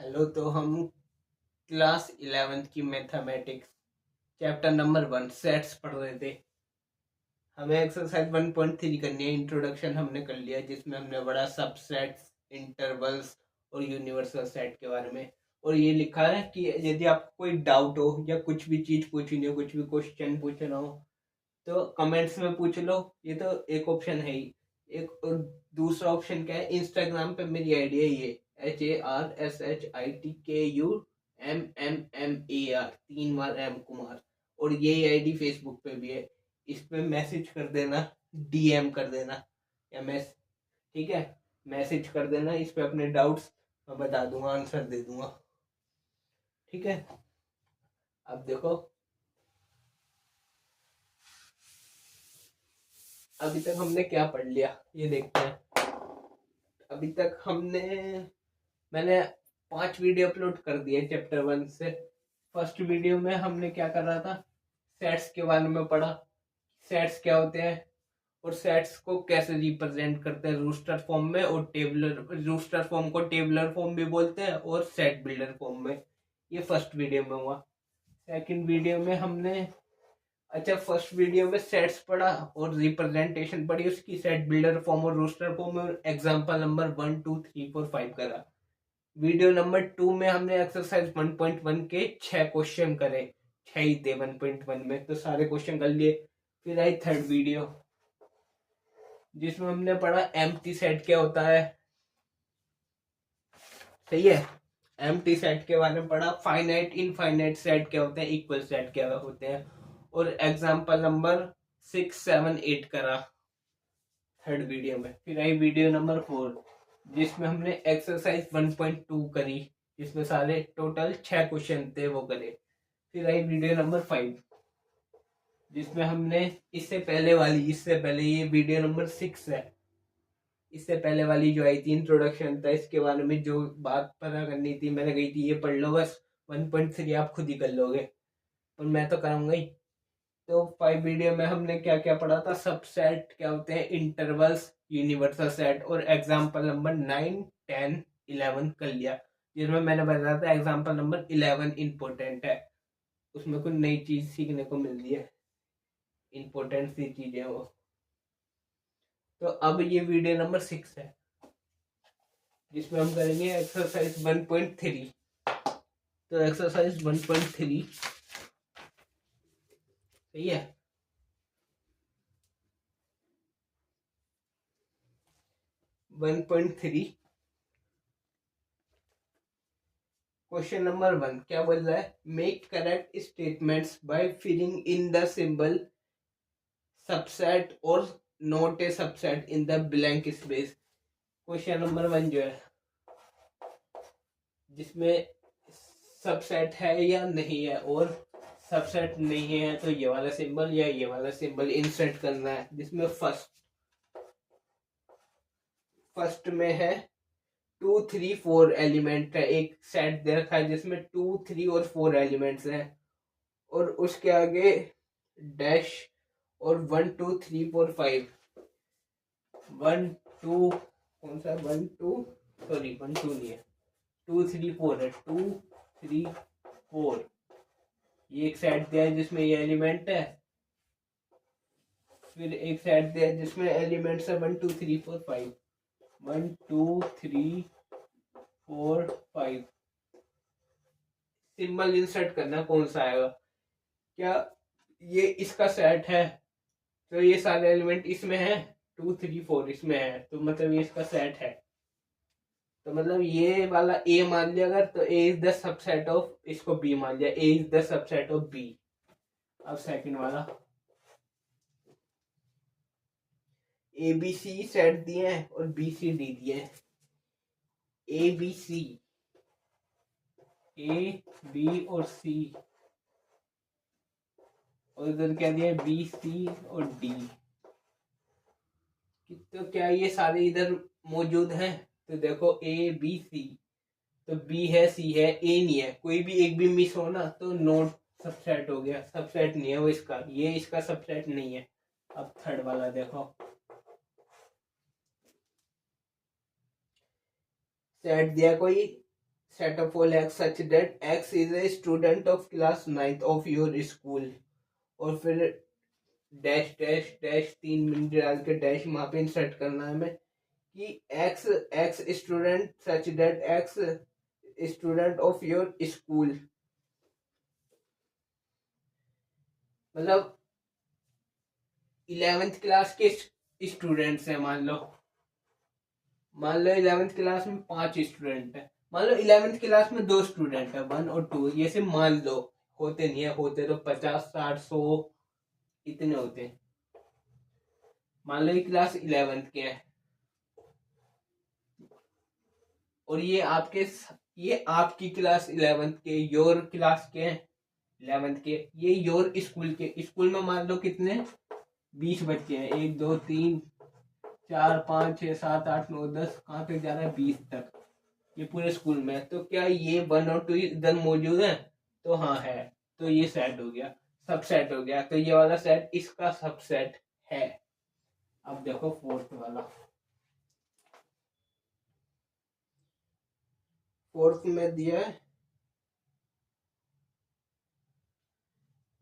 Hello. तो हम class 11th की मैथमेटिक्स चैप्टर नंबर 1 सेट्स पढ़ रहे थे। हमें एक्सरसाइज 1.3 करनी है। इंट्रोडक्शन हमने कर लिया जिसमें हमने पढ़ा सबसेट्स, इंटरवल्स और यूनिवर्सल सेट के बारे में। और ये लिखा है कि यदि आपको कोई डाउट हो या कुछ भी चीज़ पूछनी हो, कुछ भी क्वेश्चन पूछना हो तो कमेंट्स में पूछ लो। ये तो एक ऑप्शन है ही। एक और दूसरा ऑप्शन क्या है, इंस्टाग्राम पे मेरी आईडी है ये HARSHITKUMMMAR 3 बार M कुमार। और ये आईडी फेसबुक पे भी है। इस पे मैसेज कर देना, DM कर देना या ठीक है, मैसेज कर देना इस पे अपने डाउट्स, मैं बता दूंगा, आंसर दे दूंगा। ठीक है, अब देखो अभी तक हमने क्या पढ़ लिया ये देखते हैं। अभी तक मैंने 5 वीडियो अपलोड कर दिए चैप्टर 1 से। फर्स्ट वीडियो में हमने क्या कर रहा था, सेट्स के बारे में पढ़ा। सेट्स क्या होते हैं और सेट्स को कैसे रिप्रेजेंट करते हैं रूस्टर फॉर्म में और टेबलर। रूस्टर फॉर्म को टेबलर फॉर्म भी बोलते हैं और सेट बिल्डर फॉर्म में। ये फर्स्ट वीडियो में हुआ। सेकंड वीडियो में हमने फर्स्ट वीडियो में सेट्स पढ़ा और रिप्रेजेंटेशन पढ़ी उसकी, सेट बिल्डर फॉर्म और रूस्टर फॉर्म और एग्जांपल नंबर 1 2 3 4 5 करा। वीडियो नंबर 2 में हमने एक्सरसाइज 1.1 के 6 क्वेश्चन करे। 6 ही थे 1.1 में, तो सारे क्वेश्चन कर लिए। फिर आई थर्ड वीडियो जिसमें हमने पढ़ा एम्प्टी सेट क्या होता है। सही है, एम्प्टी सेट के बारे में पढ़ा। फाइनाइट इनफाइनाइट सेट क्या होते हैं, इक्वल सेट क्या होते हैं। और एग्जांपल नंबर 6 7 8 करा थर्ड वीडियो में। फिर आई वीडियो नंबर 4 जिसमें हमने एक्सरसाइज 1.2 करी, जिसमें सारे टोटल 6 क्वेश्चन थे वो करे। फिर आई वीडियो नंबर 5 जिसमें हमने इससे पहले ये वीडियो नंबर 6 है। इससे पहले वाली जो आई थी इंट्रोडक्शन था, इसके बारे में जो बात पता करनी थी मैंने कही थी ये पढ़ लो बस, 1.3 आप खुद ही कर लोगे और मैं तो कराऊंगा ही। तो 5 वीडियो में हमने क्या क्या पढ़ा था, सबसेट क्या होते हैं, इंटरवल्स, यूनिवर्सल सेट और एग्जांपल नंबर 9 10 11 कर लिया। जिसमें मैंने बताया था एग्जांपल नंबर 11 इंपॉर्टेंट है, उसमें कुछ नई चीज सीखने को मिल रही है, इंपॉर्टेंट सी चीजें वो। तो अब ये वीडियो नंबर 6 है जिसमें हम करेंगे एक्सरसाइज 1.3। तो एक्सरसाइज 1.3 सही है। 1.3 क्वेश्चन नंबर 1 क्या बोल रहा है, make correct statements by filling in the symbol subset और not a subset in the blank space. Question number 1 जो है जिसमें सबसेट है या नहीं है, और सबसेट नहीं है तो ये वाला सिंबल या ये वाला सिंबल इंसर्ट करना है। जिसमें फर्स्ट में है 2 3 4 एलिमेंट है, एक सेट दे रखा है जिसमें 2 3 और 4 एलिमेंट्स हैं। और उसके आगे डैश और 1 2 3 4 5 1 2 कौन सा 1 2 सॉरी 1 2 नहीं है, 2 3 4 है, 2 3 4। ये एक सेट दिया है जिसमें ये एलिमेंट है। फिर एक सेट दिया है जिसमें एलिमेंट्स है 1 2 3 4 5 1 2 3 4 5। सिंबल इंसर्ट करना कौन सा आएगा, क्या ये इसका सेट है तो ये सारे एलिमेंट इसमें है, 2 3 4 इसमें है तो मतलब ये इसका सेट है। तो मतलब ये वाला ए मान लिया अगर, तो A is the subset of, इसको बी मान लिया, A is the subset of B. अब सेकंड वाला ए बी सी सेट दिए हैं और बी सी डी दिए हैं। ए बी सी, ए बी और सी, और इधर क्या दिया है बी सी और डी। तो क्या ये सारे इधर मौजूद हैं, तो देखो ए बी सी, तो बी है सी है ए नहीं है, कोई भी एक भी मिस हो ना तो नोट सबसेट हो गया, सबसेट नहीं है वो इसका, ये इसका सबसेट नहीं है। अब थर्ड वाला देखो, सेट दिया कोई set of all x such that x is a student of class 9th of your school, और फिर डैश डैश डैश 3 मिनट डाल के डैश वहां पे इंसर्ट करना है हमें कि x x student such that x student of your school, मतलब 11th क्लास के स्टूडेंट्स हैं। मान लो 11th क्लास में 5 स्टूडेंट है, मान लो 11th क्लास में 2 स्टूडेंट है, 1 और 2, ये से मान लो, होते नहीं है, होते तो 50 60 100 इतने होते हैं। मान लो ये क्लास 11th के हैं और ये आपकी क्लास 11th के, योर क्लास के हैं 11th के, ये योर स्कूल के। स्कूल में मान लो कितने 20 बच्चे हैं, 1 2 3 4 5 6 7 8 9 10, कहाँ तक जा रहा है 20 तक, ये पूरे स्कूल में है। तो क्या ये 1 और 2 इधर मौजूद है? तो हाँ है, तो ये सेट हो गया, सबसेट हो गया, तो ये वाला सेट इसका सबसेट है। अब देखो फोर्थ वाला, फोर्थ में दिया है,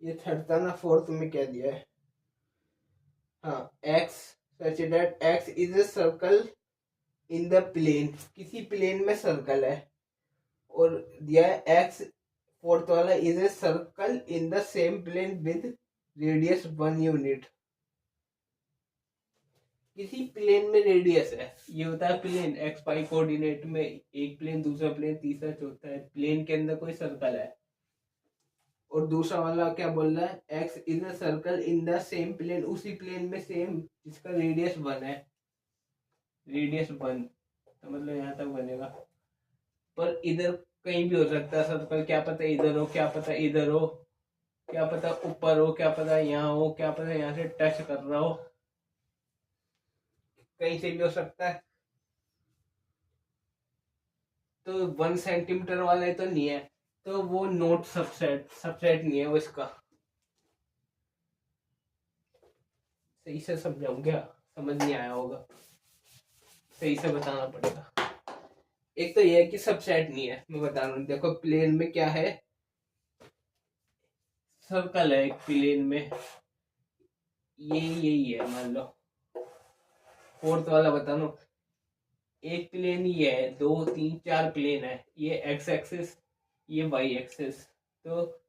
ये थर्ड था ना, फोर्थ में क्या दिया है, हाँ X such that X is a circle in the plane, किसी प्लेन में सर्कल है, और दिया है एक्स फोर्थ वाला is a circle in the same plane with radius 1 unit, किसी प्लेन में रेडियस है, ये होता है प्लेन एक्स वाई कोऑर्डिनेट में, एक प्लेन दूसरा प्लेन तीसरा चौथा है, प्लेन के अंदर कोई सर्कल है। और दूसरा वाला क्या बोल रहा है, X is a circle in the same plane, उसी प्लेन में सेम जिसका रेडियस 1 है, रेडियस 1, तो मतलब यहाँ तक बनेगा, पर इधर कहीं भी हो सकता है सर्कल, क्या पता इधर हो, क्या पता इधर हो, क्या पता ऊपर हो, क्या पता यहाँ हो, क्या पता यहाँ से टच कर रहा हो, कहीं से भी हो सकता है। तो 1 सेंटीमीटर वाला तो नहीं है, तो वो नोट सबसेट नहीं है वो इसका। सही से समझाऊं क्या? समझ नहीं आया होगा, सही से बताना पड़ेगा। एक तो ये है कि सबसेट नहीं है, मैं बता रहा हूँ, देखो प्लेन में क्या है, सर्कल है एक प्लेन में, ये यही है मान लो। फोर्थ वाला बता लो, एक प्लेन ये है, 2 3 4 प्लेन है, ये एक्स एक्सिस ये वाई एक्सिस, तो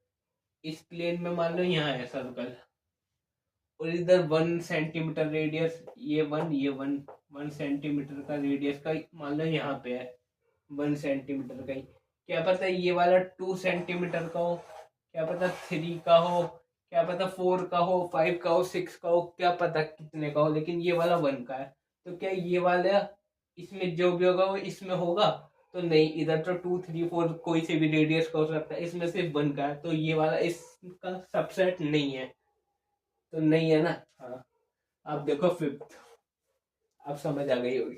इस प्लेन में मान लो यहाँ है सर्कल, और इधर 1 सेंटीमीटर रेडियस, ये 1 सेंटीमीटर का रेडियस का मान लो यहाँ पे है 1 सेंटीमीटर का ही, क्या पता ये वाला 2 सेंटीमीटर का हो, क्या पता 3 का हो, क्या पता 4 का हो, 5 का हो, 6 का हो, क्या पता कितने का हो, लेकिन ये वाला 1 का है। तो क्या ये वाला इसमें जो भी होगा वो इसमें होगा? तो नहीं, इधर तो 2 3 4 कोई से भी रेडियस का हो सकता है, इसमें सिर्फ 1 का है, तो ये वाला इसका सबसेट नहीं है, तो नहीं है ना। हाँ, अब देखो फिफ्थ, अब समझ आ गई होगी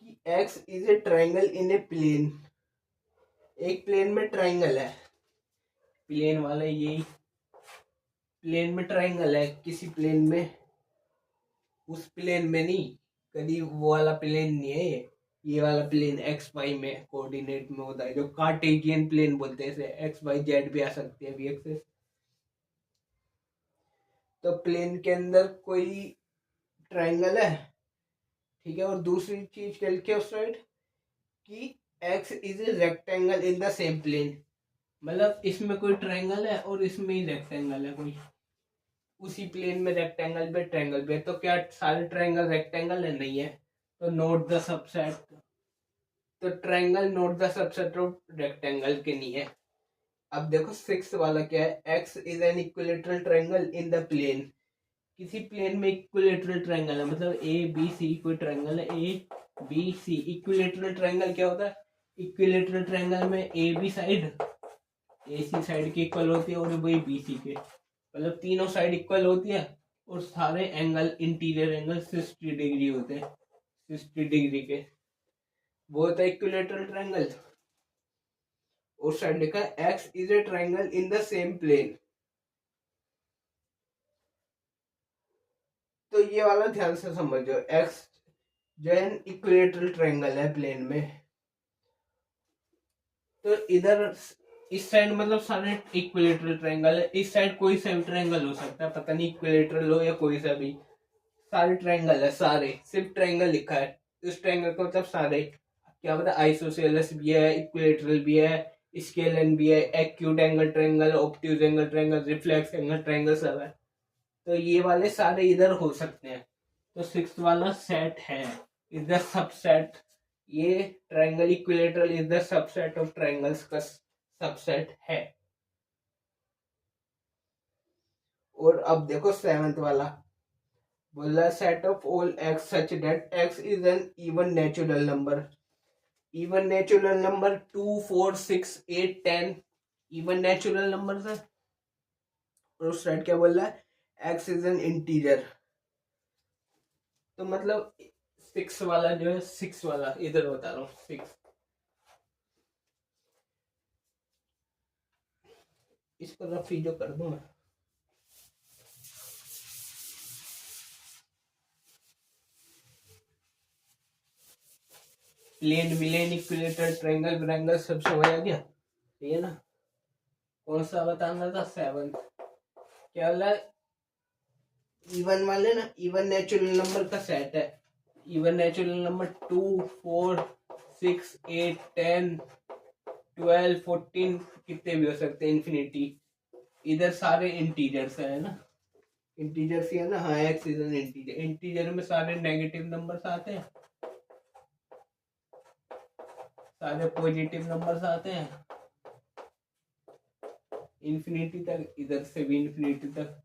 कि X is a triangle in a plane, एक प्लेन में ट्राइंगल है, प्लेन वाला यही प्लेन में ट्राइंगल है, किसी प्लेन में, उस प्लेन में नहीं, कभी वो वाला प्लेन नहीं है, ये वाला प्लेन एक्स वाई में कोऑर्डिनेट में होता है, जो कार्टेशियन प्लेन बोलते हैं, इसे एक्स वाई जेड भी आ सकती है वी एक्सिस। तो प्लेन के अंदर कोई ट्राइंगल है, ठीक है, और दूसरी चीज क्या लिखे उस साइड कि X is a rectangle in the same plane, मतलब इसमें कोई ट्राइंगल है और इसमें ही रेक्टेंगल है कोई, उसी प्लेन में रेक्टेंगल पे ट्रायंगल पे, तो क्या सारे ट्रायंगल रेक्टेंगल है? नहीं है, तो नोट द सबसेट, तो triangle not the subset of rectangle के नहीं है। अब देखो सिक्स वाला क्या है, X is an equilateral triangle in the plane, किसी प्लेन में इक्विलेटरल ट्रायंगल है, मतलब ए बी सी कोई ट्रायंगल है, A B C, equilateral triangle क्या होता है, इक्विलेटरल ट्रायंगल में A B side A C side की इक्वल होती है और वही बी सी के, मतलब तीनों साइड इक्वल होती है, और सारे एंगल इंटीरियर एंगल 60 डिग्री होते हैं, 60 डिग्री के, वो होता है इक्विलेटरल ट्रायंगल। और साइड लिखा है X is a triangle in the same plane, तो ये वाला ध्यान से समझो, एक्स जो है इक्विलेटरल ट्रायंगल है प्लेन में, तो इधर इस साइड मतलब सारे इक्विलेटरल ट्रायंगल है, इस साइड कोई सा भी ट्रायंगल हो सकता है, पता नहीं इक्विलेटरल हो या कोई सा भी, सारे ट्रायंगल है, सारे सिर्फ ट्रायंगल लिखा है, इस ट्रायंगल का मतलब सारे, क्या पता आइसोसेलेस भी है, इक्विलेटरल भी है, स्केलन भी है, acute angle triangle, obtuse angle triangle, reflex angle triangle सब है। तो ये वाले सारे इधर हो सकते हैं। तो सिक्स वाला सेट है, इज द सबसेट, ये triangle equilateral is the subset of triangles का सबसेट है। और अब देखो सेवंथ वाला, बोला set of all X such that X is N even natural number, even natural number 2 4 6 8 10 even natural number है। और उस साइड क्या बोल रहा है, एक्स इज एन इंटीजर। तो मतलब सिक्स वाला जो है, सिक्स वाला इधर बता रहा हूँ, सिक्स, इसको रफी जो कर दूं मैं, प्लेन विलेन इक्विलेटरल ट्रायंगल ब्रायंगल सब समझ आ गया, ठीक है ना। कौन सा बताना था, सेवन, क्या वाला, इवन वाले ना, इवन नेचुरल नंबर का सेट है, इवन नेचुरल नंबर 2 4 6 8 10 12 14 कितने भी हो सकते हैं, इन्फिनिटी। इधर सारे इंटीजर्स है ना, इंटीजर्स ही है ना, हाँ x is N integer, integer में सारे नेगेटिव नंबर्स आते हैं, सारे पॉजिटिव नंबर्स आते हैं इन्फिनिटी तक, इधर से भी इन्फिनिटी तक।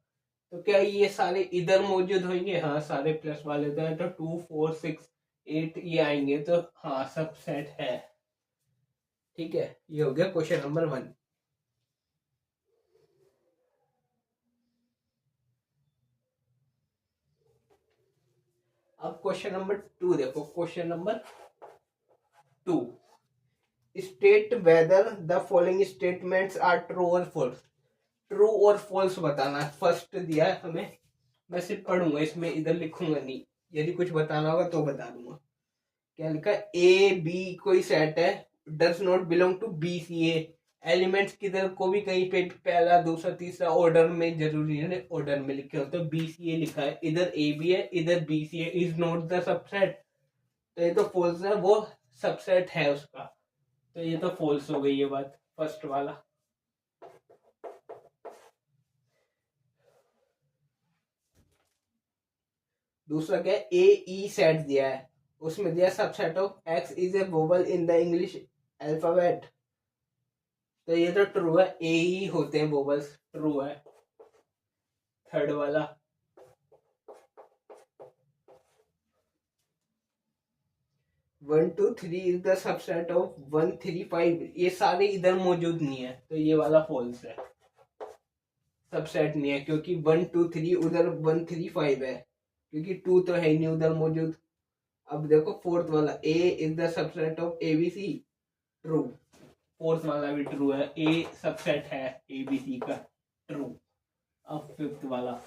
तो क्या ये सारे इधर मौजूद होंगे, हाँ सारे प्लस वाले तो 2 4 6 8 ये आएंगे, तो हाँ सब सेट है, ठीक है। ये हो गया क्वेश्चन नंबर 1। अब क्वेश्चन नंबर 2 देखो, question number 2, state whether the following statements are true और फॉल्स, ट्रू और फॉल्स बताना है, फर्स्ट दिया है हमें, मैं सिर्फ पढ़ूंगा इसमें, इधर लिखूंगा नहीं, यदि कुछ बताना होगा तो बता दूंगा। क्या लिखा है, ए बी कोई सेट है, does not belong to B C A, elements किधर को भी कहीं पे पहला दूसरा तीसरा ऑर्डर में जरूरी है ऑर्डर में लिखे हो, तो बी सी ए लिखा है, इधर ए बी है, इधर B C A, is not the subset, तो ये तो फॉल्स है, वो सबसेट है उसका, तो ये तो फॉल्स हो गई ये बात, फर्स्ट वाला। दूसरा क्या है, ए ई सेट दिया है, उसमें दिया subset of x is A vowel in the English alphabet, तो ये तो ट्रू है, ए ही होते हैं वोवल्स, ट्रू है। थर्ड वाला, 1 2 3 इज द सबसेट ऑफ 1 3 5, ये सारे इधर मौजूद नहीं है, तो ये वाला फॉल्स है, सबसेट नहीं है, क्योंकि 1 2 3 उधर 1 3 5 है, क्योंकि 2 तो है ही नहीं उधर मौजूद। अब देखो फोर्थ वाला, A is the subset of A B C, true, fourth वाला भी ट्रू है, ए सबसेट है ए बी सी का, ट्रू। अब फिफ्थ वाला,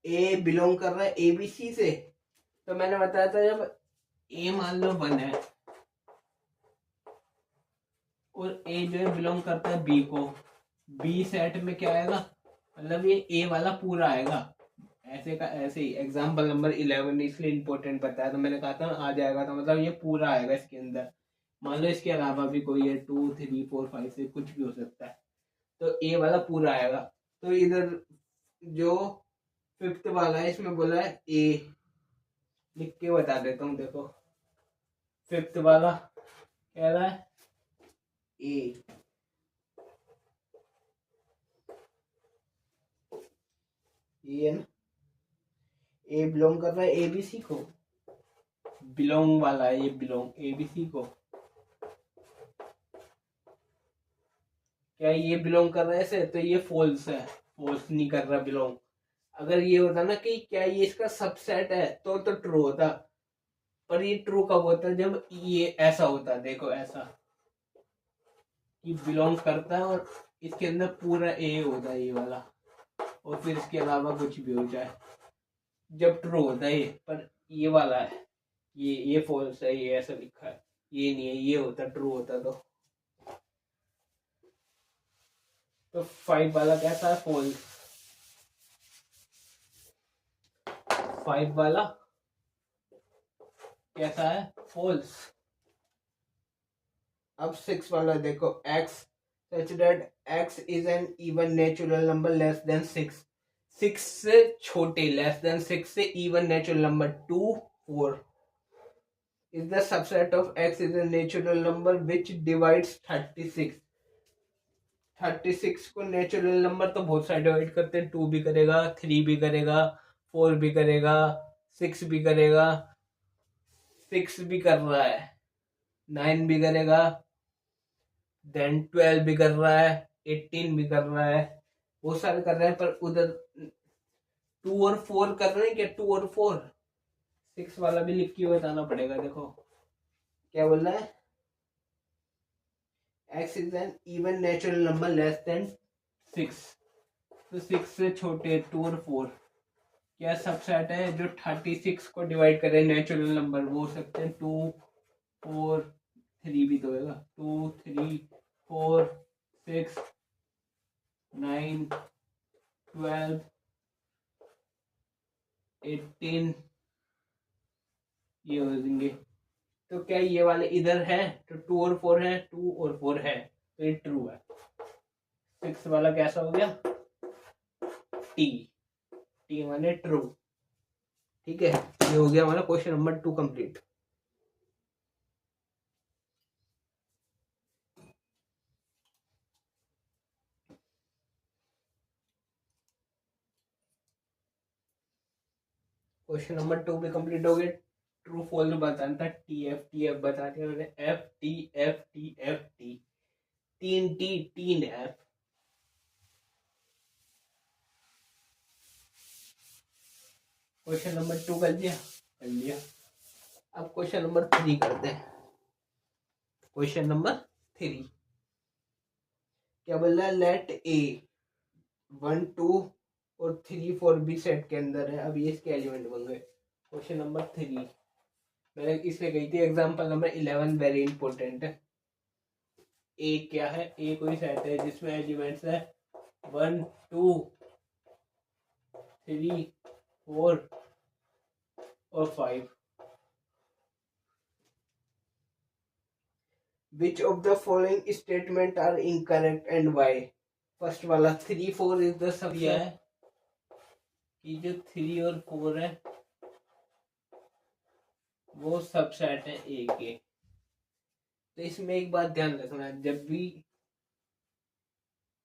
ए बिलोंग कर रहा है ए बी सी से, तो मैंने बताया था जब ए मान लो 1 है और ए जो है बिलोंग करता है बी को, बी सेट में क्या आएगा, मतलब ये ए वाला पूरा आएगा, ऐसे का ऐसे ही। एग्जाम्पल नंबर 11 इसलिए इंपॉर्टेंट बताया, तो मैंने कहा था आ जाएगा, तो मतलब ये पूरा आएगा इसके अंदर, मान लो इसके अलावा भी कोई है 2 3 4 5 से कुछ भी हो सकता है, तो ए वाला पूरा आएगा। तो इधर जो फिफ्थ वाला है, इसमें बोला है ए, लिख के बता देता हूँ, देखो फिफ्थ वाला कह रहा है ए, ये ना, ए बिलोंग कर रहा है एबीसी को, बिलोंग वाला है ये, बिलोंग एबीसी को, क्या ये बिलोंग कर रहा है ऐसे, तो ये फॉल्स है, फॉल्स नहीं कर रहा बिलोंग। अगर ये होता ना कि क्या ये इसका सबसेट है, तो ट्रू होता, पर ये ट्रू कब होता है, जब ये ऐसा होता, देखो ऐसा कि बिलोंग करता है और इसके अंदर पूरा ए होता है ये वाला, और फिर इसके अलावा कुछ भी हो जाए, जब ट्रू होता है ये, पर ये वाला है, ये फॉल्स है, ये ऐसा लिखा है। ये नहीं है, ये होता ट्रू होता तो 5 वाला कैसा है? फॉल्स। 5 वाला कैसा है? फॉल्स। अब 6 वाला देखो, x such that x is an even natural number less than 6। 6 से छोटे, लेस देन 6 से even natural number 2 4 is the subset of x is a natural number which divides 36। 36 को नेचुरल नंबर तो बहुत सारे डिवाइड करते हैं, 2 भी करेगा, 3 भी करेगा, 4 भी करेगा, 6 भी करेगा, 6 भी कर रहा है, 9 भी करेगा, देन 12 भी कर रहा है, 18 भी कर रहा है, बहुत सारे कर रहे हैं। पर उधर 2 और 4 कर रहे हैं क्या? 2 और 4। 6 वाला भी लिख के बताना पड़ेगा। देखो क्या बोल रहा है, x is an even natural number less than 6। तो 6 से छोटे 2 और 4 क्या सबसेट है? जो 36 को डिवाइड करे नेचुरल नंबर, वो हो सकते हैं 2 4 3 भी तो होगा, 2 3 4 6 9 12 18 ये हो जाएंगे। तो क्या ये वाले इधर है? तो 2 और 4 है, 2 और 4 है, तो ये ट्रू है। 6 वाला कैसा हो गया? टी। टी माने ट्रू। ठीक है, ये हो गया हमारा question number 2 complete. Question number 2 भी कंप्लीट हो गया। ट्रू फॉल्स बताना था, टी एफ बता दिया मैंने। F T F T F T, 3 T 3 F. Question number 2 कर लिया। अब क्वेश्चन नंबर 3 करते हैं। क्वेश्चन नंबर 3 क्या बोल रहा है? लेट ए 1 2 और 3 4 भी सेट के अंदर है। अब ये इसके एलिमेंट बन गए। क्वेश्चन नंबर 3 मैंने इसमें गई थी एग्जांपल नंबर 11, वेरी इंपॉर्टेंट है। ए क्या है? ए कोई सेट है जिसमें एलिमेंट्स है 1 2 3 4 और 5। Which of the following statement are incorrect and why? First वाला 3 4 इज द सब है कि जो 3 और 4 है वो सबसेट है ए के। तो इसमें एक बात ध्यान रखना, जब भी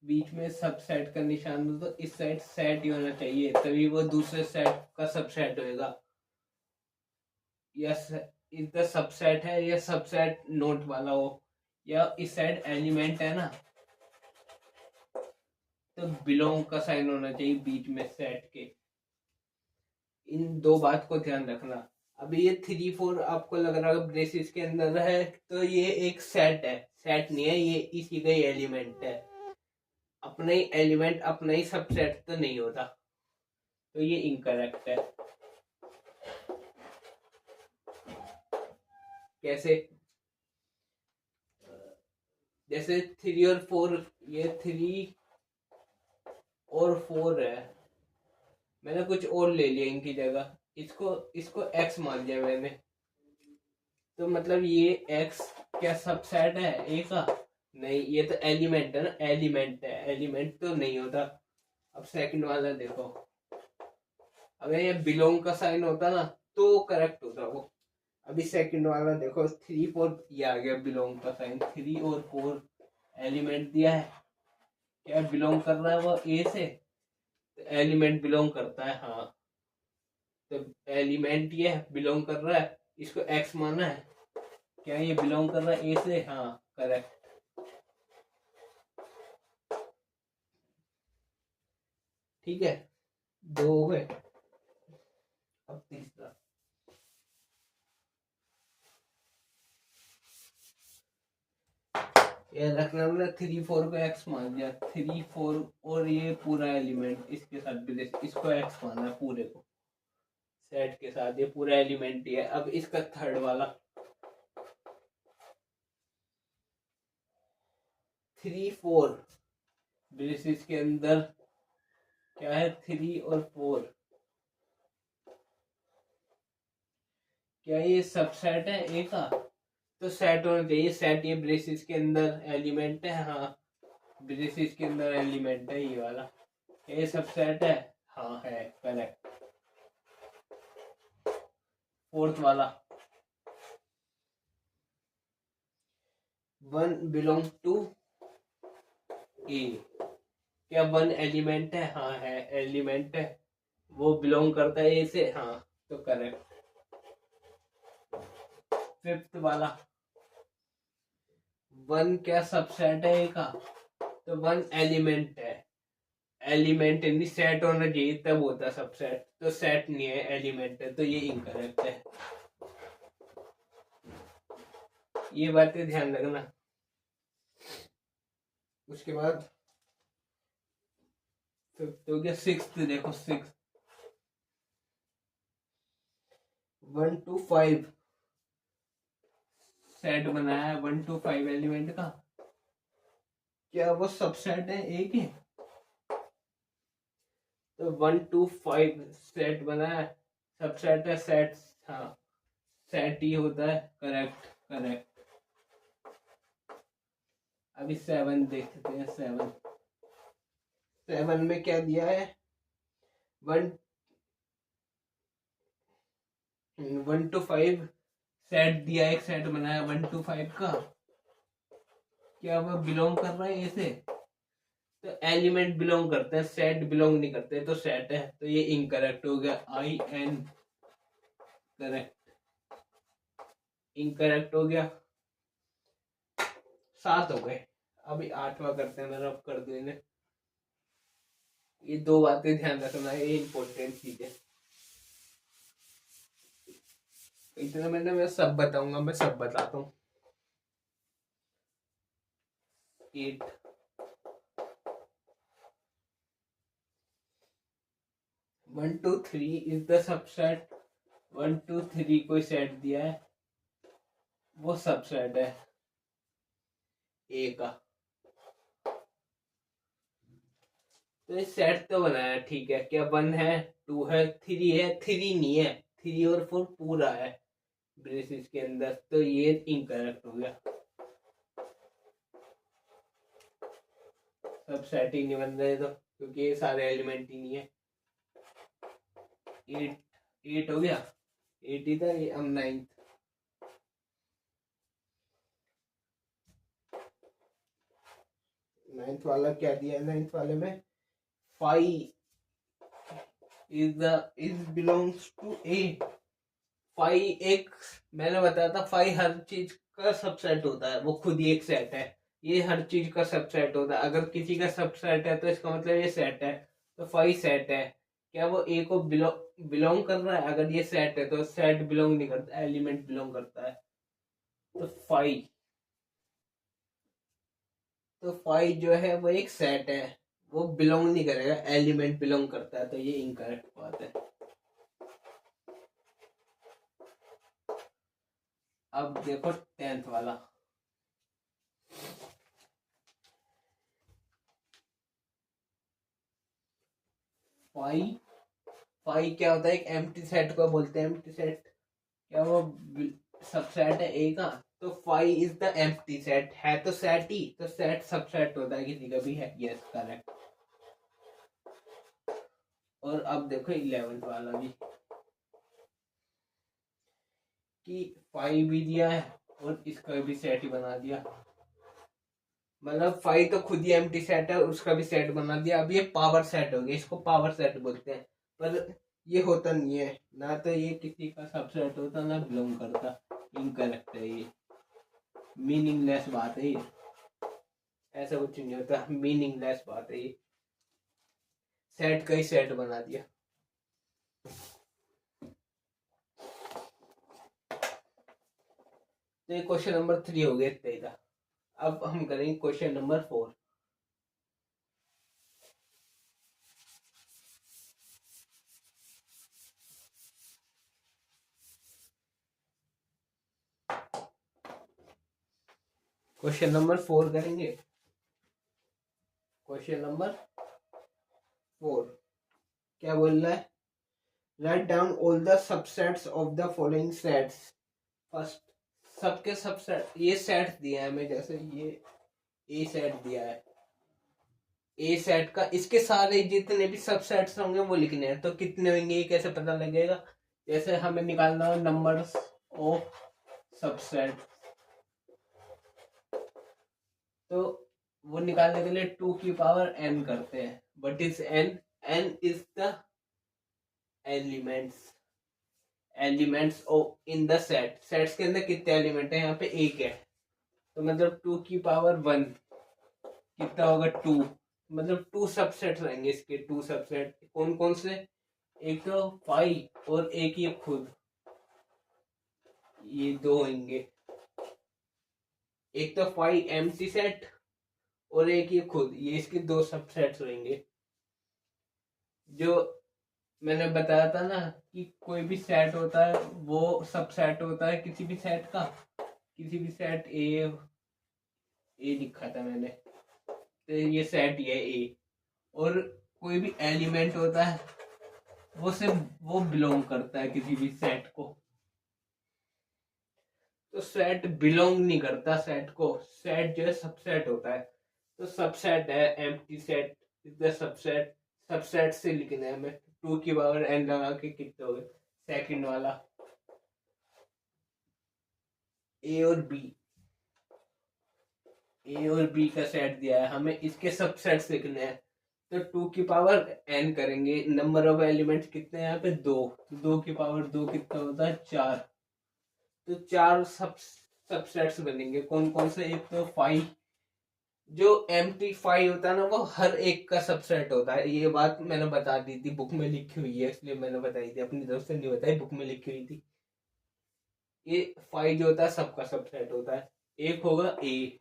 बीच में सबसेट का निशान हो तो इस साइड सेट ही होना चाहिए, तभी वो दूसरे सेट का सबसेट होएगा। या इस द सबसेट है या सबसेट नोट वाला हो, या इस साइड एलिमेंट है ना, तो बिलोंग का साइन होना चाहिए बीच में सेट के। इन दो बात को ध्यान रखना। अभी ये 3 4 आपको लग रहा है ब्रेसिस के अंदर है, तो ये एक सेट है, सेट नहीं है, ये इसी का ही एलिमेंट है। अपना ही एलिमेंट अपना ही सबसेट तो नहीं होता, तो ये इनकरेक्ट है। कैसे? जैसे 3 और 4, ये 3 और 4 है, मैंने कुछ और ले लिया इनकी जगह, इसको x मान लिया मैंने, तो मतलब ये x क्या सबसेट है ए का? नहीं, ये तो एलिमेंट है ना, एलिमेंट है, एलिमेंट तो नहीं होता। अब सेकंड वाला देखो, अगर ये बिलोंग का साइन होता ना तो करेक्ट होता वो। अभी सेकंड वाला देखो, 3 4 ये आ गया बिलोंग का साइन, 3 और 4 एलिमेंट दिया है, क्या बिलोंग कर रहा है वो ए से? तो एलिमेंट बिलोंग करता है, हाँ, तो एलिमेंट ये बिलोंग कर रहा है, इसको एक्स माना है, क्या ये बिलोंग कर रहा है ए से? हाँ, करेक्ट। ठीक है, 2 हो गए। अब तीसरा, ये रखना हमने 3 4 को एक्स मान दिया, 3 4 और ये पूरा एलिमेंट इसके साथ भी इसको एक्स माना है, पूरे को सेट के साथ, ये पूरा एलिमेंट ही है। अब इसका थर्ड वाला 3 4 ब्रेसेस के अंदर क्या है, 3 और 4, क्या ये सबसेट है ए का? तो सेट होना चाहिए, सेट ये ब्रेसेस के अंदर एलिमेंट है, हाँ ब्रेसेस के अंदर एलिमेंट है ये वाला, ये सबसेट है, हाँ है करेक्ट। फोर्थ वाला, 1 बिलोंग टू ए, क्या 1 एलिमेंट है? हाँ है एलिमेंट है, वो बिलोंग करता है ए से, हाँ तो करेक्ट। फिफ्थ वाला, 1 क्या सबसेट है ए का? तो 1 एलिमेंट है, एलिमेंट नहीं सेट होना चाहिए तब होता सबसेट, तो सेट नहीं है एलिमेंट है, तो ये इनकरेक्ट है। ये बातें ध्यान रखना। उसके बाद फिफ्थ हो गया, सिक्स्थ देखो, 1 to 5 सेट बनाया है, 1 to 5 एलिमेंट का, क्या वो सबसेट है ए के? तो 1 to 5 सेट बनाया, सबसेट है, सेट, हाँ सेट ही होता है, करेक्ट करेक्ट। अभी 7 देखते हैं, 7 में क्या दिया है, 1 to 5 सेट दिया, एक सेट बनाया 1 to 5 का, क्या वह बिलोंग कर रहा है ऐसे? तो एलिमेंट बिलोंग करते हैं, सेट बिलोंग नहीं करते, तो सेट है, तो ये इनकरेक्ट हो गया, IN करेक्ट, इनकरेक्ट हो गया। 7 हो गए, अभी 8वां करते हैं, मैं रब कर दू इन्हें। ये 2 बातें ध्यान रखना है, ये इंपॉर्टेंट चीज है। इतना मैं सब बताऊंगा, मैं सब बताता हूँ। 8 1 to 3 is the subset, 1 to 3 कोई सेट दिया है, वो सबसेट है ए का, तो ये सेट तो बनाया ठीक है, क्या 1 है, 2 है, 3 है, 3 नहीं है, 3 और 4 पूरा है ब्रेसेस के अंदर, तो ये इनकरेक्ट हो गया, सब सेट ही नहीं बन रहे, तो क्योंकि ये सारे एलिमेंट ही नहीं है। 8 हो गया, 8 ही था ये, अब 9th, वाला क्या दिया है? 9th वाले में 5 इज बिलोंग्स टू ए, 5 एक, मैंने बताया था 5 हर चीज का सबसेट होता है, वो खुद ही एक सेट है, ये हर चीज का सबसेट होता है, अगर किसी का सबसेट है तो इसका मतलब ये सेट है, तो 5 सेट है, क्या वो ए को बिलोंग कर रहा है? अगर ये सेट है तो सेट बिलोंग नहीं करता, एलिमेंट बिलोंग करता है, तो 5, तो 5 जो है वो एक सेट है, वो बिलोंग नहीं करेगा, एलिमेंट बिलोंग करता है, तो ये इनकरेक्ट बात है। अब देखो 10th वाला, 5 क्या होता है? एक एम्प्टी सेट को बोलते हैं एम्प्टी सेट, क्या वो सबसेट है ए का? तो 5 इज द एम्प्टी सेट, है तो सेट ही, तो सेट सबसेट होता है किसी का भी, है, यस करेक्ट। और अब देखो 11th वाला भी, कि 5 भी दिया है और इसका भी सेट ही बना दिया, मतलब 5 तो खुद ही एम्प्टी सेट है, उसका भी सेट बना दिया, अब ये पावर सेट हो गया, इसको पावर सेट बोलते हैं, पर ये होता नहीं है ना, तो ये किसी का सबसेट होता ना बिलोंग करता, इनकरेक्ट है ये, मीनिंगलेस बात है ये, ऐसा कुछ नहीं होता, मीनिंगलेस बात है ये, सेट का ही सेट बना दिया। तो ये क्वेश्चन नंबर 3 हो गया तेरा। अब हम करेंगे क्वेश्चन नंबर 4। क्वेश्चन नंबर 4 करेंगे। क्वेश्चन नंबर 4 क्या बोल रहा है? Write down all the subsets of the following sets. First, सबके सबसेट, ये सेट दिया है हमें, जैसे ये ए सेट दिया है, ए सेट का इसके सारे जितने भी सबसेट्स होंगे वो लिखने हैं। तो कितने होंगे ये कैसे पता लगेगा? जैसे हमें निकालना हो नंबर्स ऑफ सबसेट, तो वो निकालने के लिए 2 की पावर n करते हैं। What is n? n is the elements, elements of in the set. Sets के अंदर कितने एलिमेंट है? यहाँ पे एक है, तो मतलब 2 की पावर 1 कितना होगा? 2। मतलब 2 सबसेट रहेंगे इसके। 2 सबसेट कौन कौन से? एक तो 5 और एक ये खुद, ये 2 होंगे। एक तो 5 एम्प्टी सेट और एक ये खुद, ये इसके 2 सबसेट्स रहेंगे। जो मैंने बताया था ना कि कोई भी सेट होता है वो सबसेट होता है किसी भी सेट का। किसी भी सेट ए लिखा था मैंने, तो ये सेट ये ए। और कोई भी एलिमेंट होता है वो बिलोंग करता है किसी भी सेट को। तो सेट बिलोंग नहीं करता सेट को, सेट जो है सबसेट होता है। तो सबसेट है empty set is the subset. Subset से लिखना है हमें, 2 की पावर n लगा के कितने हो गए? सेकंड वाला ए और बी का सेट दिया है हमें, इसके सबसेट्स लिखने हैं। तो 2 की पावर n करेंगे। नंबर ऑफ एलिमेंट्स कितने हैं यहाँ पे? 2। 2 की पावर 2 कितना होता है? 4। तो 4 सबसेट्स बनेंगे। कौन कौन से? एक तो 5, जो एम्प्टी 5 होता है ना वो हर एक का सबसेट होता है। ये बात मैंने बता दी थी, बुक में लिखी हुई है, इसलिए मैंने बताई थी, अपनी तरफ से नहीं बताई, बुक में लिखी हुई थी। ये 5 जो होता है सबका सबसेट होता है। एक होगा ए,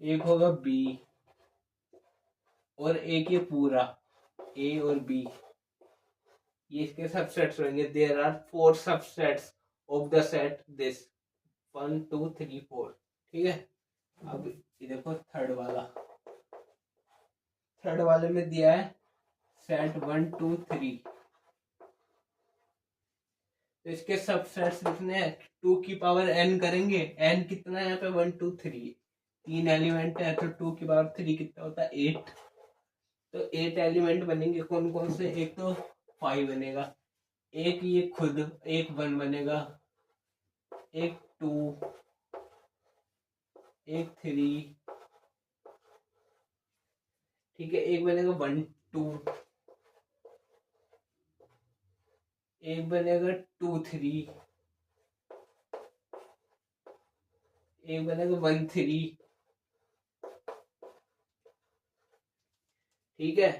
एक होगा बी, और एक ये पूरा ए और बी, ये इसके सबसेट्स होंगे। There are 4 subsets of the set this 1 2 3 4। ठीक है, अब ये देखो थर्ड वाले में दिया है सेट 1 2 3। तो इसके सबसेट्स लिखने हैं, 2 की पावर n करेंगे। n कितना है यहाँ पे? 1 2 3, 3 एलिमेंट है, तो 2 की पावर 3 कितना होता है? 8। तो 8 एलिमेंट बनेंगे। कौन कौन से? एक तो 5 बनेगा, एक ये खुद, एक 1 बनेगा, एक 2, एक 3, ठीक है, एक बनेगा 1 2, एक बनेगा 2 3, एक बनेगा 1 3। ठीक है,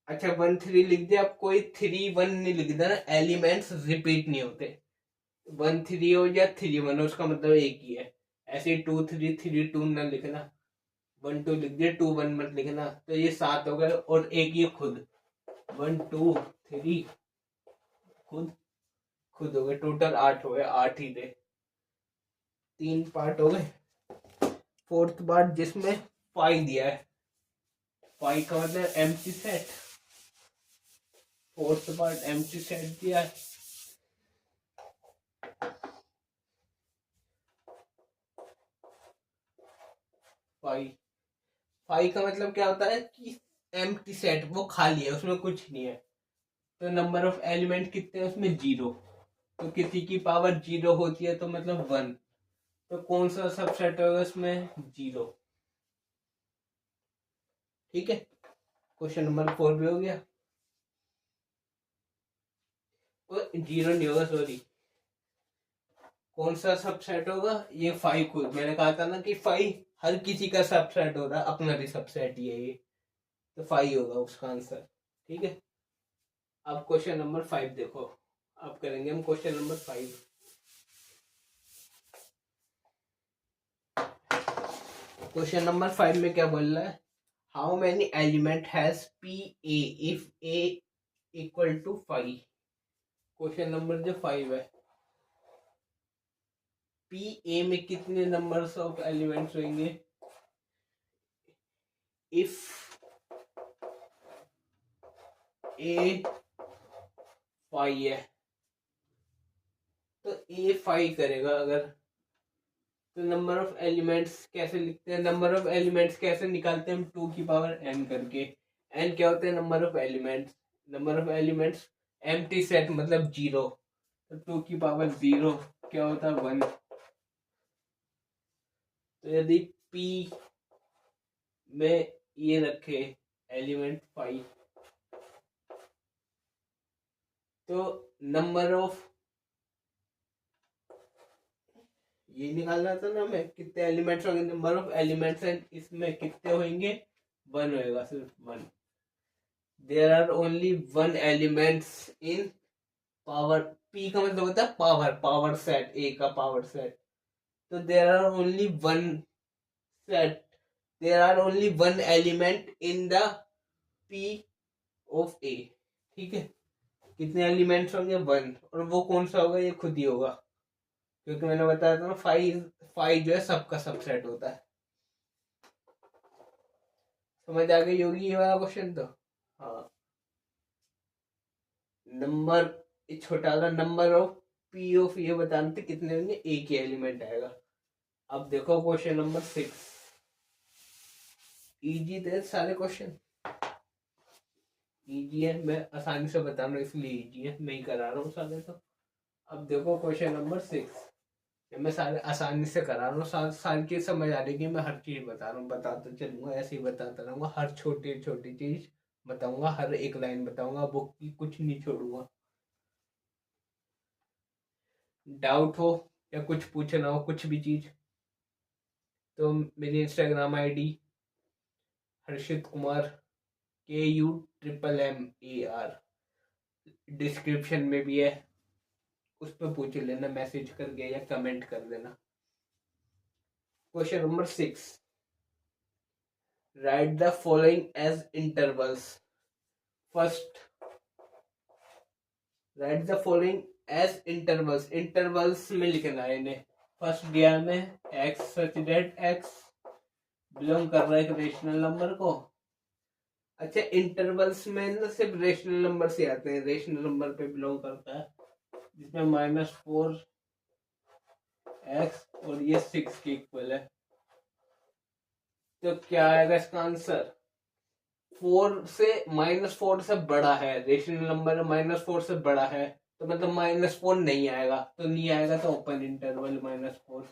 अच्छा 1 3 लिख दिया। अब कोई 3 1 नहीं लिख देना, एलिमेंट्स रिपीट नहीं होते। 1 3 हो या 3 1 हो, उसका मतलब एक ही है। ऐसे 2 3 3 2 ना लिखना, 1 2 लिख दिया, 2 1 मत लिखना। तो ये 7 हो गए, और एक ये खुद 1 2 3 खुद हो गए। टोटल 8 हो गए, 8 ही थे। 3 पार्ट हो गए। फोर्थ पार्ट जिसमें 5 दिया है, 5 का मतलब empty set. Fourth part empty set दिया है। फाइव का मतलब क्या होता है कि एम्प्टी सेट, वो खाली है, उसमें कुछ नहीं है। तो नंबर ऑफ एलिमेंट कितने हैं उसमें? 0। तो किसी की पावर 0 होती है तो मतलब 1। तो कौन सा सबसेट होगा उसमें? 0। ठीक है, क्वेश्चन नंबर 4 भी हो गया। 0 नहीं होगा, सॉरी। कौन सा सबसेट होगा? ये 5 खुद, मैंने कहा था ना कि 5 हर किसी का सबसेट होता है, अपना भी सबसेट ही है ये। तो 5 होगा उसका आंसर। ठीक है, अब क्वेश्चन नंबर 5 देखो। अब करेंगे हम क्वेश्चन नंबर 5। क्वेश्चन नंबर 5 में क्या बोल रहा है? How many element has P A if A equal to 5। Question number जो 5 है, पी ए में कितने नंबर्स ऑफ एलिमेंट्स होंगे? इफ ए 5 है तो ए 5 करेगा अगर, तो नंबर ऑफ एलिमेंट्स कैसे लिखते हैं, नंबर ऑफ एलिमेंट्स कैसे निकालते हैं हम, 2 की पावर n करके। n क्या होते हैं, number of elements, number of elements empty set मतलब 0, तो 2 की पावर 0 क्या होता है 1। तो यदि p में ये रखे एलिमेंट 5 तो नंबर ऑफ, ये निकालना था ना हमें कितने एलिमेंट्स होंगे, नंबर ऑफ एलिमेंट्स एंड इसमें कितने होंगे 1 होएगा, सिर्फ 1। There are only 1 elements in power, p का मतलब होता है पावर, पावर सेट, a का पावर सेट। तो there are only 1 set, there are only 1 element in the p of a। ठीक है, कितने एलिमेंट्स होंगे 1, और वो कौन सा होगा, ये खुद ही होगा, क्योंकि मैंने बताया था ना 5 जो है सबका सबसेट होता है। समझ आ गई होगी ये वाला क्वेश्चन तो। हाँ, नंबर छोटा वाला नंबर ऑफ पी ऑफ ये बताने थे कितने होंगे, एक ही एलिमेंट आएगा। अब देखो क्वेश्चन नंबर 6, इजी थे सारे क्वेश्चन, इजी है, मैं आसानी से बता रहा हूँ इसलिए इजी है, मैं ही करा रहा हूँ सारे। तो अब देखो क्वेश्चन नंबर 6, मैं सारे आसानी से करा रहा हूँ, सारी चीज समझ आ रही है, मैं हर चीज बता रहा हूँ, बताता चलूंगा, ऐसे ही बताता रहूंगा, हर छोटी छोटी चीज बताऊंगा, हर एक लाइन बताऊंगा, बुक की कुछ नहीं छोड़ूंगा। डाउट हो या कुछ पूछना हो कुछ भी चीज, तो मेरी इंस्टाग्राम आईडी हर्षित कुमार KUMMAR डिस्क्रिप्शन में भी है, उस पर पूछ लेना मैसेज करके या कमेंट कर देना। Question number 6, write the following as intervals. First, write the following as intervals, intervals में लिखना है इन्हें। फर्स्ट दिया में x such that x belong कर रहा है एक रेशनल नंबर को। अच्छा, इंटरवल्स में ना सिर्फ रेशनल नंबर से आते हैं, रेशनल नंबर पे बिलोंग करता है, जिसमें -4 x और ये 6 के इक्वल है। तो क्या आएगा इसका आंसर, 4 से बड़ा है, रेशनल नंबर -4 से बड़ा है, तो मतलब -4 नहीं आएगा, तो नहीं आएगा तो ओपन इंटरवल -4।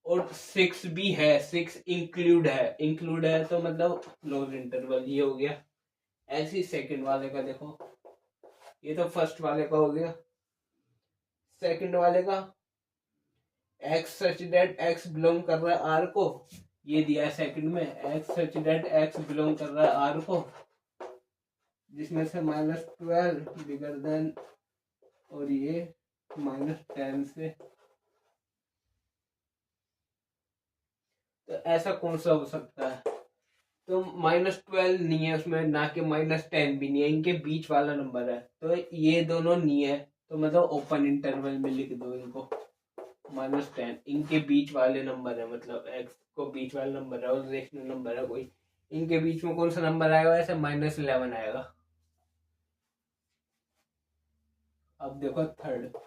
और 6 भी है, 6 इंक्लूड है, इंक्लूड है तो मतलब क्लोज इंटरवल, ये हो गया। ऐसे ही सेकंड वाले का देखो, ये तो फर्स्ट वाले का हो गया, सेकंड वाले का x such that x belong कर रहा है r को, ये दिया है सेकंड में, x such that x belong कर रहा है r को, जिसमें से -12 बिगर देन, और ये -10 से। तो ऐसा कौन सा हो सकता है, तो -12 नहीं है उसमें, ना कि -10 भी नहीं है, इनके बीच वाला नंबर है, तो ये दोनों नहीं है, तो मतलब ओपन इंटरवल में लिख दो इनको, -10 इनके बीच वाले नंबर है, मतलब x को बीच वाला नंबर है और रेशनल नंबर है कोई, इनके बीच में कौन सा नंबर आएगा, ऐसे -11 आएगा। अब देखो third,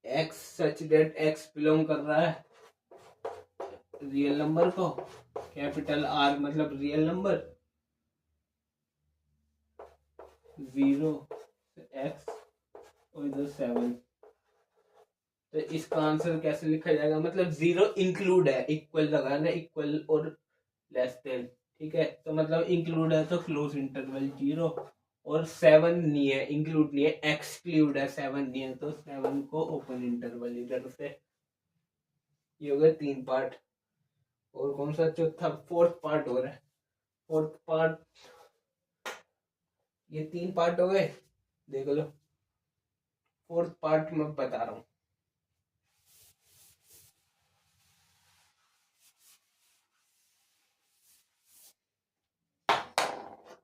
x such that x belong कर रहा है रियल नंबर को, कैपिटल R मतलब रियल नंबर, 0 x और इधर 7। तो इसका आंसर कैसे लिखा जाएगा, मतलब 0 इंक्लूड है, इक्वल लगाना, इक्वल और लेस देन, ठीक है, तो मतलब इंक्लूड है तो क्लोज इंटरवल 0, और 7 नहीं है, इंक्लूड नहीं है, एक्सक्लूड है, 7 नहीं है, तो 7 को ओपन इंटरवल इधर से। ये हो गए 3 पार्ट, और कौन सा चौथा, फोर्थ पार्ट हो रहा है, फोर्थ पार्ट, ये 3 पार्ट हो गए, देख लो फोर्थ पार्ट मैं बता रहा हूँ।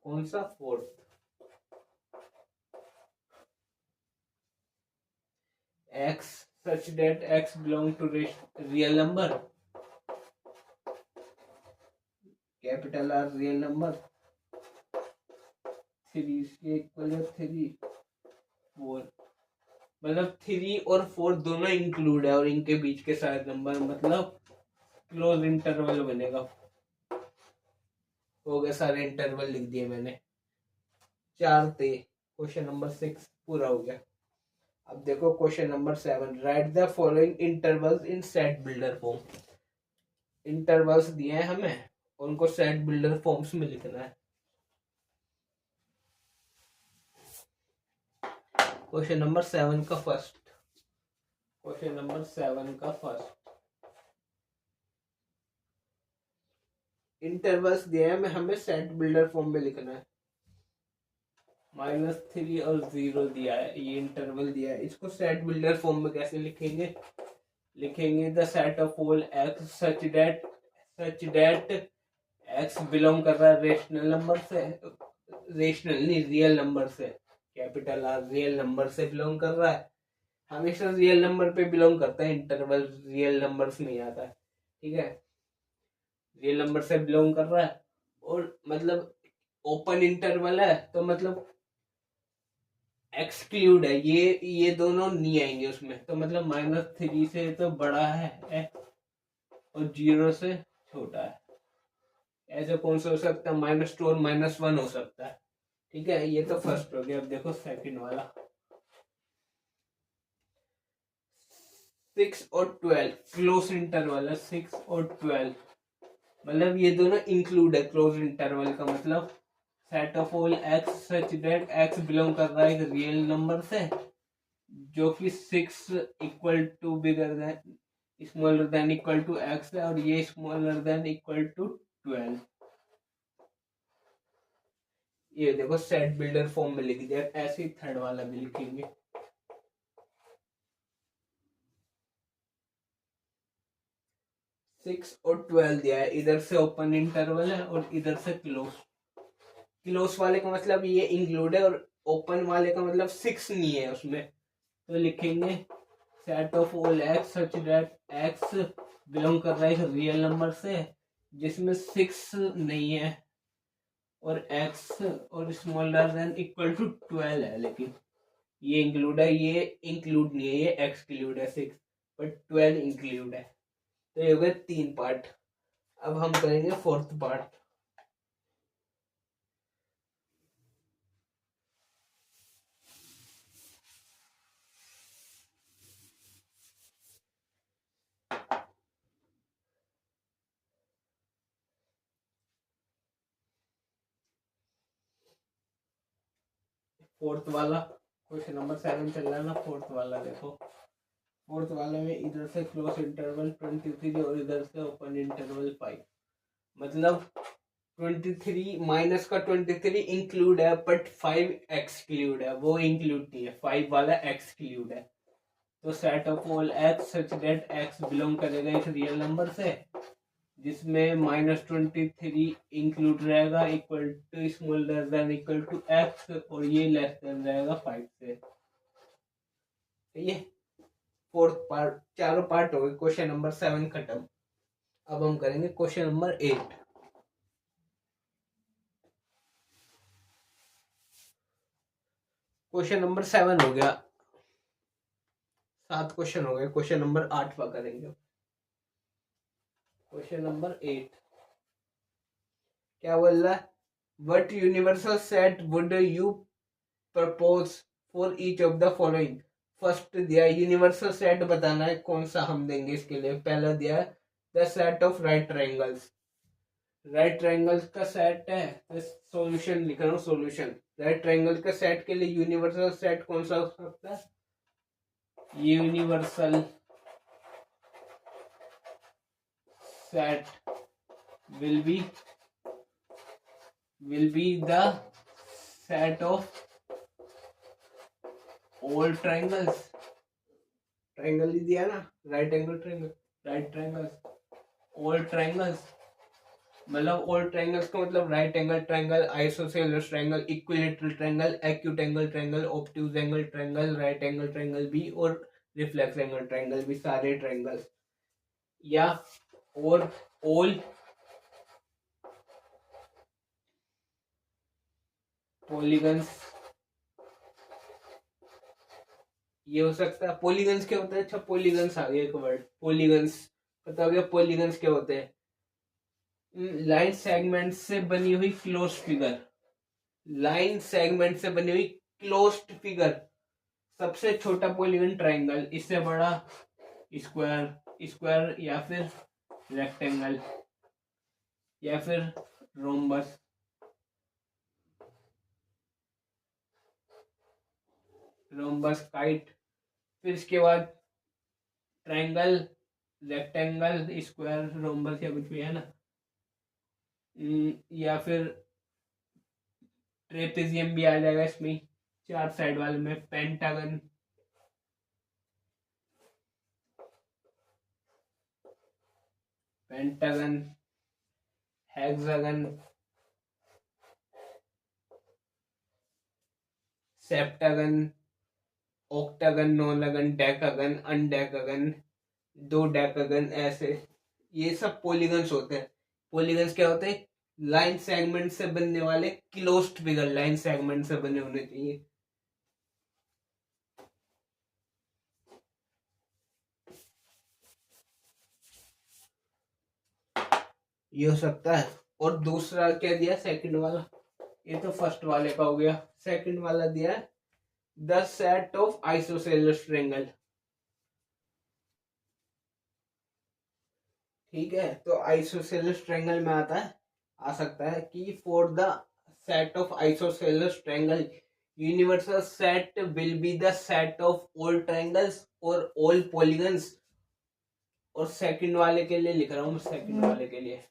कौन सा fourth, x such that x belong to real number, capital R real number, 3 के इक्वल है 3 4, मतलब 3 और 4 दोनों इंक्लूड है और इनके बीच के सारे नंबर, मतलब क्लोज इंटरवल बनेगा। हो गया, सारे इंटरवल लिख दिए मैंने, 4 थे। क्वेश्चन नंबर 6 पूरा हो गया। अब देखो question number 7, right the following intervals in set builder form. Intervals दिए हैं हमें, उनको सेट बिल्डर फॉर्म्स में लिखना है। क्वेश्चन नंबर 7 का फर्स्ट, क्वेश्चन नंबर 7 का फर्स्ट, इंटरवल्स दिए हैं हमें सेट बिल्डर फॉर्म में लिखना है। -3 और 0 दिया है, ये इंटरवल दिया है, इसको सेट बिल्डर फॉर्म में कैसे लिखेंगे? लिखेंगे the set of all X such that X belong कर रहा है रेशनल नंबर से, रेशनल नहीं रियल नंबर से, कैपिटल आर रियल नंबर से बिलोंग कर रहा है, हमेशा रियल नंबर पे बिलोंग करता है, इंटरवल रियल नंबर्स में आता है, ठीक है, रियल नंबर से बिलोंग कर रहा है, और मतलब ओपन इंटरवल है तो मतलब एक्सक्लूड है, ये दोनों नहीं आएंगे उसमें, तो मतलब -3 से तो बड़ा है और 0 से छोटा है। ऐसे कौन सा हो सकता है? -2 और -1 हो सकता है, ठीक है, ये तो फर्स्ट हो गया। अब देखो सेकंड वाला, 6 और 12 क्लोज इंटरवल है, 6 और 12, मतलब ये दोनों इंक्लूड है क्लोज इंटरवल का मतलब set of all X such that X belong कर रहा है एक रियल नंबर से जो कि 6 equal to bigger than smaller than equal to X है, और ये स्मॉलर देन इक्वल टू 12। ये देखो सेट बिल्डर फॉर्म में लिख दिया, ऐसे ही थर्ड वाला भी लिखेंगे। सिक्स और 12 दिया है, इधर से ओपन इंटरवल है और इधर से क्लोज। क्लोज वाले का मतलब ये इंक्लूड है और ओपन वाले का मतलब 6 नहीं है उसमें, तो लिखेंगे set of all X such that X belong कर रहा है रियल नंबर से जिसमें 6 नहीं है और एक्स और स्मॉलर देन इक्वल टू 12 है, लेकिन ये इंक्लूड है, ये इंक्लूड नहीं है, ये एक्सक्लूड है 6, बट 12 इंक्लूड है। तो ये हो गए 3 पार्ट। अब हम करेंगे फोर्थ पार्ट। फोर्थ वाला क्वेश्चन नंबर 7 चल रहा है ना, फोर्थ वाला देखो, फोर्थ वाले में इधर से क्लोज इंटरवल 23 और इधर से ओपन इंटरवल 5, मतलब 23 माइनस का 23 इंक्लूड है बट 5 एक्सक्लूड है, वो इंक्लूड नहीं है, 5 वाला एक्सक्लूड है। तो set of all X such that X belong करेगा एक रियल नंबर से जिसमें -23 इंक्लूड रहेगा equal to smaller than equal to X और ये लेस देन रहेगा 5 से। ये फोर्थ पार्ट, चारों पार्ट हो गए, क्वेश्चन नंबर 7 खत्म। अब हम करेंगे क्वेश्चन नंबर 8। क्वेश्चन नंबर 7 हो गया, 7 क्वेश्चन हो गए, क्वेश्चन नंबर 8वां करेंगे। क्वेश्चन नंबर 8 क्या बोल रहा है? What universal set would you propose for each of the following. First दिया यूनिवर्सल सेट बताना है, कौन सा हम देंगे इसके लिए। पहला दिया the set of right triangles, right triangles का सेट है, तो सॉल्यूशन लिख रहा हूँ, सॉल्यूशन राइट ट्रायंगल का सेट के लिए यूनिवर्सल सेट कौन सा हो सकता है? Universal set will be the set of all triangles, triangle ही दिया ना, right angle triangle, right triangles, all triangles, मतलब ऑल ट्रायंगल्स का मतलब right angle triangle, isosceles triangle, equilateral triangle, acute angle triangle, obtuse angle triangle, right angle triangle भी और reflex angle triangle भी, सारे ट्रायंगल्स, या और ऑल पॉलीगन्स ये हो सकता है। पॉलीगन्स क्या होता है? अच्छा पॉलीगन्स आ गया एक वर्ड, पॉलीगन्स पता हो गया। पॉलीगन्स क्या होते हैं? लाइन सेगमेंट से बनी हुई क्लोज फिगर, लाइन सेगमेंट से बनी हुई क्लोज्ड फिगर। सबसे छोटा पॉलीगन ट्राइंगल, इससे बड़ा स्क्वायर, स्क्वायर या फिर रेक्टेंगल या फिर रोम्बस। रोम्बस, काइट, फिर इसके बाद ट्राइंगल, रेक्टेंगल, स्क्वायर, रोम्बस या कुछ भी है ना। या फिर ट्रेपेजियम भी आ जाएगा इसमें, चार साइड वाले में। Pentagon, pentagon, hexagon, septagon, octagon, nonagon, decagon, undecagon, dodecagon, ऐसे ये सब पॉलीगन्स होते हैं। पॉलीगन्स क्या होते हैं? लाइन सेगमेंट से बनने वाले क्लोज्ड फिगर, लाइन सेगमेंट से बने होने चाहिए। ये हो सकता है। और दूसरा क्या दिया सेकंड वाला? ये तो फर्स्ट वाले का हो गया। सेकंड वाला दिया है the set of isosceles triangle. ठीक है, तो आइसोसेलेस ट्रायंगल में आता है, आ सकता है कि for the set of isosceles triangle universal set will be the set of all triangles और ऑल पॉलीगन्स। और सेकंड वाले के लिए लिख रहा हूं, सेकंड वाले के लिए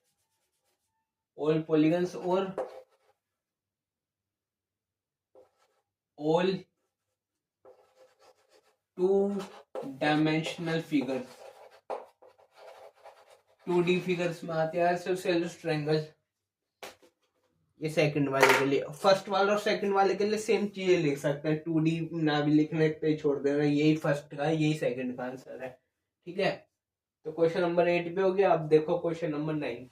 ऑल पॉलीगन्स और all two dimensional figure, 2D figures में आते हैं आइसोसेलेस ट्रायंगल। ये सेकंड वाले के लिए। फर्स्ट वाले और सेकंड वाले के लिए सेम चीजें लिख सकते हैं, 2D ना भी लिखने पे छोड़ देना। यही फर्स्ट का, यही सेकंड का आंसर है। ठीक है, तो क्वेश्चन नंबर 8 पे हो गया। अब देखो question number 9।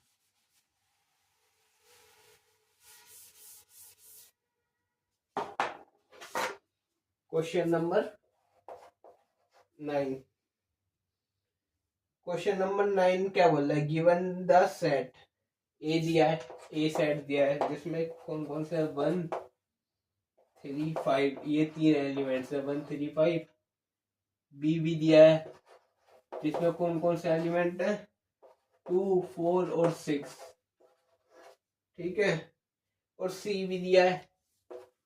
Question number 9, question number 9 क्या बोल रहा है? गिवन द सेट ए दिया है, ए सेट दिया है जिसमें कौन कौन से 1 3 5, ये तीन एलिमेंट्स है 1 3 5। बी भी दिया है जिसमें कौन कौन से एलिमेंट है 2 4 और 6। ठीक है, और सी भी दिया है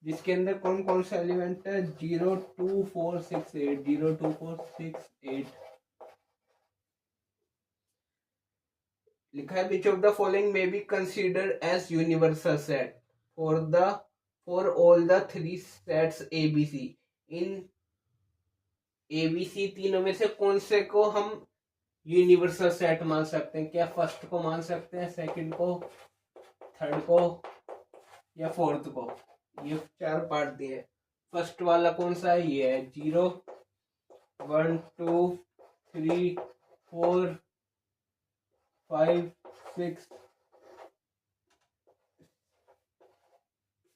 जिसके अंदर कौन कौन सा एलिमेंट है 0 2 4 6 8, 0 2 4 6 8। लिखा है which of the following may be considered as universal set for all the three sets A B C. इन एबीसी तीनों में से कौन से को हम यूनिवर्सल सेट मान सकते हैं? क्या फर्स्ट को मान सकते हैं, सेकंड को, थर्ड को या फोर्थ को? ये चार पार्ट दिए। फर्स्ट वाला कौन सा है? ये है 0 1 2 3 4 5 6।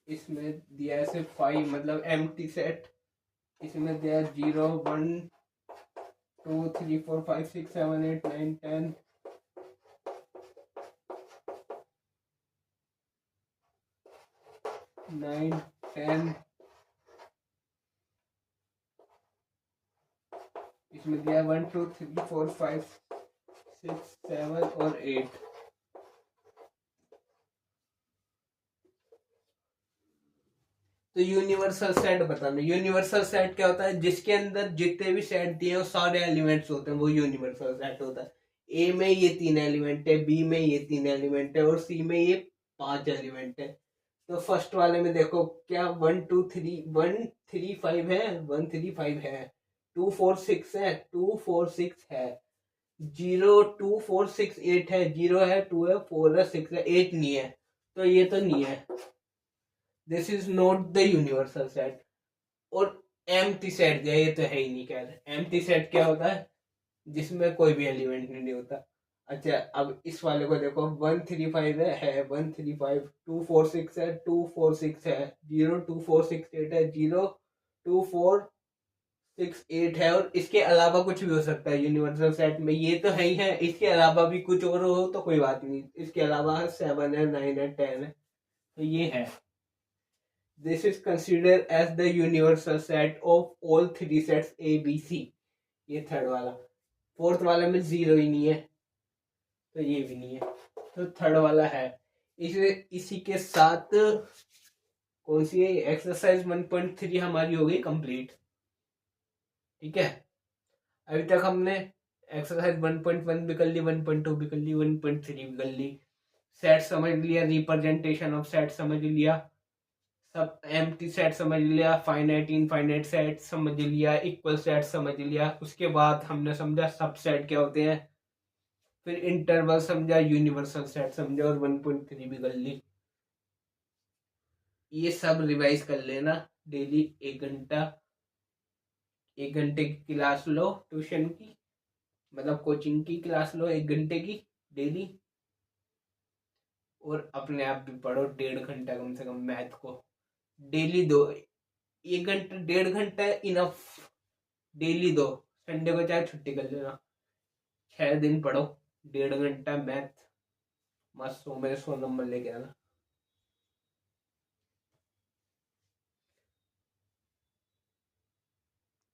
इसमें दिया है सिर्फ 5, मतलब एम्प्टी सेट। इसमें दिया है 0 1 2 3 4 5 6 7 8 9 10 9 10। इसमें दिया 1 2 3 4 5 6 7 और 8। तो यूनिवर्सल सेट बताना। यूनिवर्सल सेट क्या होता है? जिसके अंदर जितने भी सेट दिए हो सारे एलिमेंट्स होते हैं, वो यूनिवर्सल सेट होता है। ए में ये 3 एलिमेंट है, बी में ये 3 एलिमेंट है और सी में ये 5 एलिमेंट है। तो फर्स्ट वाले में देखो क्या 1 2 3 5 है, 1 3 5 है, 2 4 6 है, 2 4 6 है, 0 2 4 6 8 है, 0 है, 2 है, 4 है, 6 है, 8 नहीं है। तो ये तो नहीं है, this is not the universal set. और एम्प्टी सेट दिया, ये तो है ही नहीं। कह रहे एम्प्टी सेट क्या होता है? जिसमें कोई भी एलिमेंट नहीं होता। अच्छा अब इस वाले को देखो, 135 है 135, 246 है 246 है, 02468 है 02468 है, और इसके अलावा कुछ भी हो सकता है यूनिवर्सल सेट में, ये तो है ही है, इसके अलावा भी कुछ और हो तो कोई बात नहीं, इसके अलावा 7 है 9 है 10 है, तो ये है। This is consider as the universal set of all three sets A B C. ये थर्ड वाला। फोर्थ वाले में जीरो ही नहीं है, तो ये भी नहीं है, तो थर्ड वाला है। इसी के साथ कौन सी है एक्सरसाइज 1.3 हमारी हो गई कंप्लीट। ठीक है, अभी तक हमने एक्सरसाइज 1.1 भी कर ली, 1.2 भी कर ली, 1.3 भी कर ली, सेट समझ लिया, रिप्रेजेंटेशन ऑफ सेट समझ लिया, सब एम्प्टी सेट समझ लिया, फाइनाइट इनफाइनाइट सेट समझ लिया, इक्वल सेट समझ लिया। उसके बाद हमने समझा सब सेट क्या होते हैं, फिर इंटरवल समझा, यूनिवर्सल सेट समझा, और 1.3 भी कर ली। ये सब रिवाइज कर लेना डेली, 1 घंटा, 1 घंटे की क्लास लो ट्यूशन की, मतलब कोचिंग की क्लास लो 1 घंटे की डेली, और अपने आप भी पढ़ो 1.5 घंटा कम से कम मैथ को डेली दो। 1 घंटा 1.5 घंटा इनफ, डेली दो, संडे को चाहे छुट्टी कर लेना, 6 दिन पढ़ो 1.5 घंटा मैथ, मस्त 100 नंबर लेके आना।